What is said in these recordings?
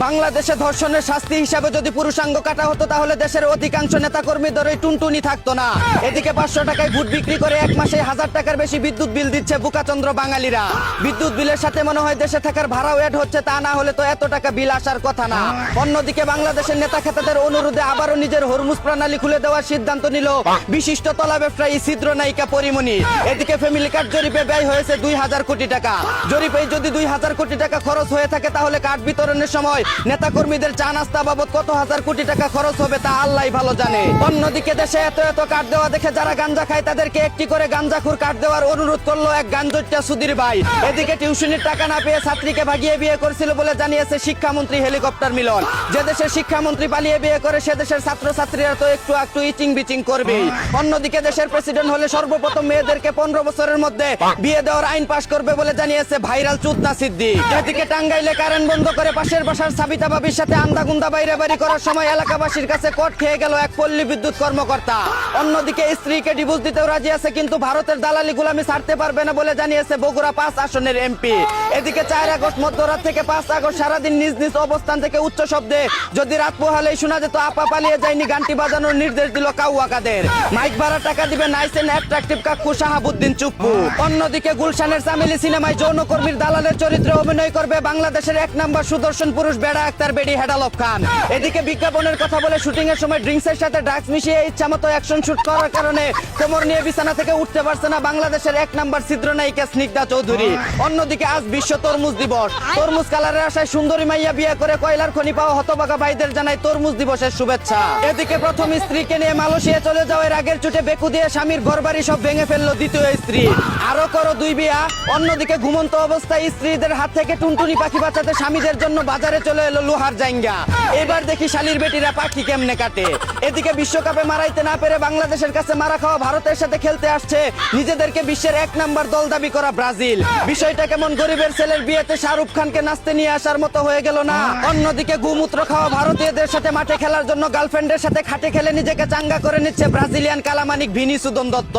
বাংলাদেশে ধর্ষণের শাস্তি হিসাবে যদি পুরুষাঙ্গ কাটা হতো তাহলে দেশের অধিকাংশ নেতাকর্মীদের ওই টুনটুনি থাকতো না। এদিকে 500 টাকায় ভোট বিক্রি করে এক মাসে 1000 টাকার বেশি বিদ্যুৎ বিল দিচ্ছে বুকাচন্দ্র বাঙালিরা। বিদ্যুৎ বিলের সাথে মনে হয় দেশে থাকার ভাড়াও এড হচ্ছে, তা না হলে তো এত টাকা বিল আসার কথা না। অন্যদিকে বাংলাদেশের নেতা খেতাদের অনুরোধে আবারও নিজের হরমুজ প্রণালী খুলে দেওয়ার সিদ্ধান্ত নিল বিশিষ্ট তলা ব্যবসায়ী ছিদ্র নায়িকা পরিমণি। এদিকে ফ্যামিলি কার্ড জরিপে ব্যয় হয়েছে 2000 কোটি টাকা। জরিপে যদি 2000 কোটি টাকা খরচ হয়ে থাকে তাহলে কার্ড বিতরণের সময় নেতা কর্মীদের চা নাস্তা বাবদ কত হাজার কোটি টাকা খরচ হবে তা আল্লাহ ভালো জানে। অন্যদিকে দেশে এত এত কার্ড দেওয়া দেখে যারা গাঞ্জা খায় তাদেরকে একটি করে গাঞ্জাখুর কার্ড দেওয়ার অনুরোধ করলো এক গাঞ্জটা সুধীর ভাই। এদিকে টিউশনির টাকা না পেয়ে ছাত্রীকে ভাগিয়ে বিয়ে করেছিল বলে জানিয়েছে শিক্ষামন্ত্রী হেলিকপ্টার মিলন। যে দেশের শিক্ষামন্ত্রী পালিয়ে বিয়ে করে সে দেশের ছাত্রছাত্রীরা তো একটু একটু ইচিং বিচিং করবেই। অন্যদিকে দেশের প্রেসিডেন্ট হলে সর্বপ্রথম মেয়েদেরকে 15 বছরের মধ্যে বিয়ে দেওয়ার আইন পাশ করবে বলে জানিয়েছে ভাইরাল চুদনা সিদ্দিক। এদিকে টাঙ্গাইলে কারেন্ট বন্ধ করে পাশের বাসার সাবিতা বাবির সাথে আন্দাগুন্দা বাইরে বাড়ি করার সময় এলাকাবাসীর কাছে কট খেয়ে গেল এক পল্লী বিদ্যুৎ কর্মকর্তা। অন্যদিকে স্ত্রীকে ডিভোর্স দিতেও রাজি আছে, কিন্তু ভারতের দালালি গুলামি ছাড়তে পারবে না বলে জানিয়েছে বগুড়া 5 আসনের এমপি। এদিকে 4 আগস্ট মধ্যরাত থেকে 5 আগস্ট সারাদিন নিজ নিজ অবস্থান থেকে উচ্চ শব্দে যদি রাত পোহালেই শোনা যেত আপা পালিয়ে যায়নি গানটি বাজানোর নির্দেশ দিল কাউয়া কাদের। মাইক ভাড়া টাকা দিবে নাইস এন্ড অ্যাট্রাকটিভ কাকু শাহাবুদ্দিন চুপ্পু। অন্যদিকে গুলশানের চামেলি সিনেমায় যৌনকর্মীর দালালের চরিত্রে অভিনয় করবে বাংলাদেশের 1 নম্বর সুদর্শন পুরুষ বেড়া আক্তার বেডি হেডালফ খান। এদিকে বিজ্ঞাপনের কথা বলে শুটিং এর সময় ড্রিঙ্কসের সাথে ড্রাগস মিশিয়ে ইচ্ছামতো অ্যাকশন শুট করার কারণে কোমর নিয়ে বিছানা থেকে উঠতে পারছে না বাংলাদেশের 1 নম্বর ছিদ্র নায়িকা স্নিগ্ধা চৌধুরী। অন্যদিকে আজ বিশ্ব তরমুজ দিবস। তরমুজ কালারের আশায় সুন্দরী মাইয়া বিয়ে করে কয়লার খনি পাওয়া হতভাগা ভাইদের জানাই তরমুজ দিবসের শুভেচ্ছা। এদিকে প্রথম স্ত্রীকে নিয়ে মালয়েশিয়া চলে যাওয়ার আগের চুটে বেকু দিয়ে স্বামীর ঘরবাড়ি সব ভেঙে ফেললো দ্বিতীয় স্ত্রী। আরো করো 2 বিয়া। অন্যদিকে ঘুমন্ত অবস্থায় স্ত্রীদের হাত থেকে টুনটুনি পাখি বাঁচাতে স্বামীদের জন্য বাজারে চলে এলো লোহার জাইঙ্গা। এবার দেখি শালির বেটিরা পাখি কেমনে কাটে। এদিকে বিশ্বকাপে মারাইতে না পেরে বাংলাদেশের কাছে মারা খাওয়া ভারতের সাথে খেলতে আসছে নিজেদেরকে বিশ্বের 1 নম্বর দল দাবি করা ব্রাজিল। বিষয়টা কেমন গরিবের ছেলের বিয়েতে শাহরুখ খানকে নাচতে নিয়ে আসার মতো হয়ে গেল না? অন্যদিকে গোমূত্র খাওয়া ভারতীয়দের সাথে মাঠে খেলার জন্য গার্লফ্রেন্ডের সাথে খাটে খেলে নিজেকে চাঙ্গা করে নিচ্ছে ব্রাজিলিয়ান কালামানিক ভিনিসুদন দত্ত।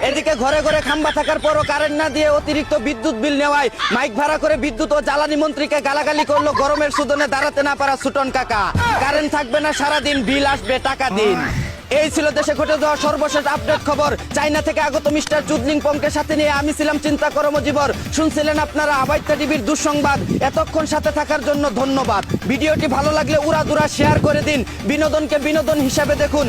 এদিকে ঘরে ঘরে খাম্বা থাকার পরও কারেন্ট না দিয়ে অতিরিক্ত বিদ্যুৎ বিল নেওয়ায় মাইক ভাড়া করে বিদ্যুৎ ও জ্বালানি মন্ত্রীকে গালাগালি করলো গরমের সুদনে দাঁড়াতে না পারা সুটন কাকা। কারেন্ট থাকবে না সারাদিন, বিল আসবে টাকা দিন। এই ছিল দেশে ঘটে যাওয়া সর্বশেষ আপডেট খবর। চাইনা থেকে আগত মিস্টার চুদলিং পংকে সাথে নিয়ে আমি ছিলাম চিন্তা কর্মজীবর। শুনছিলেন আপনারা আবাইত্যা টিভির দুঃসংবাদ। এতক্ষণ সাথে থাকার জন্য ধন্যবাদ। ভিডিওটি ভালো লাগলে উড়াদুরা শেয়ার করে দিন। বিনোদনকে বিনোদন হিসাবে দেখুন।